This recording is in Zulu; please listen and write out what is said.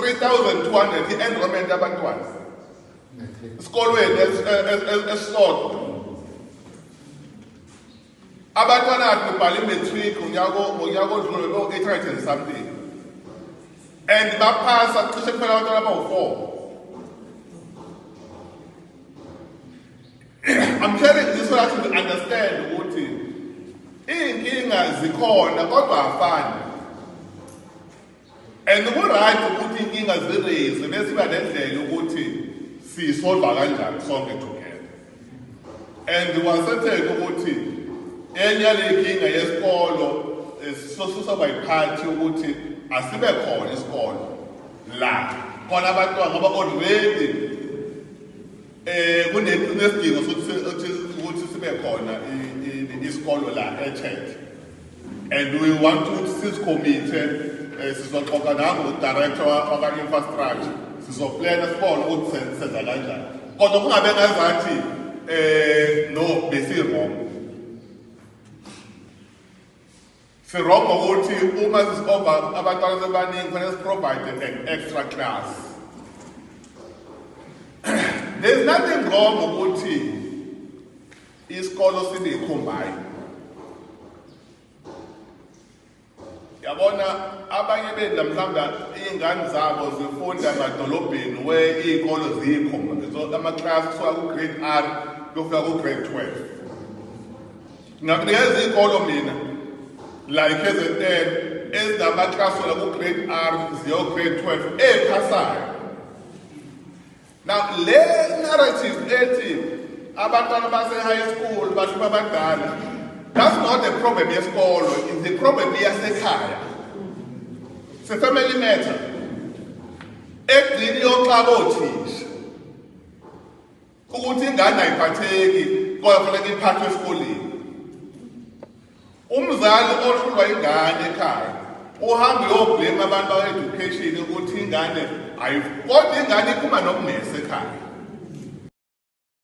3,200 i-enrollment yabantwana esikolweni esisodwa. Abantwana babhala i-matric ngonyaka odlule bo-800 and something, and baphasa cishe kuphela abantwana abawu-4. I'm sharing this so that you understand ukuthi iy'nkinga zikhona kodwa afani, and ku-right ukuthi iy'nkinga ziraise bese iba nendlela ukuthi siyisolva kanjani sonke together. And wasetheka ukuthi enye yaley'nkinga yesikolo sosusoba yiphathi ukuthi asibe khona isikolo la khona abantwana ngoba already kunesidingo ukuthi sibe khona isikolo la e-church, and we want to sisicommit sizoxoxa nangu-director waka-infrastructure sizoplana sibone ukuthi senza kanjani, kodwa kungabe ngazathi no besi-wrong. Si-wrong ngokuthi uma sisi-over abantwana sebaningi kufanele si-provide an extra class. There's nothing wrong ukuthi isikolo sibe yi-combine. Yabona abanye bethu mhlawumbe iy'ngane zabo zifunda emadolobheni where iy'kolo ziyi-combine, so ama-class kusuka ku-grade R kuyofika ku-grade 12. Ngakunikeza iy'kolo mina like KZN ezinama-class wela ku-grade R ziyo-grade 12 ephasayo. Now, le narrative ethi abantwana base-high school basho abadala, that's not the problem yesikolo, it's the problem yasekhaya. It's a family matter. Ekugcini yoxaba othisha ukuthi ingane ayiphatheki kodwa kufanele iphathwe esikoleni. Umzali ohlulwa ingane ekhaya uhambe uyoblame abantu ba-education ukuthi ingane kodwa ingane iphuma nokumese ekhaya.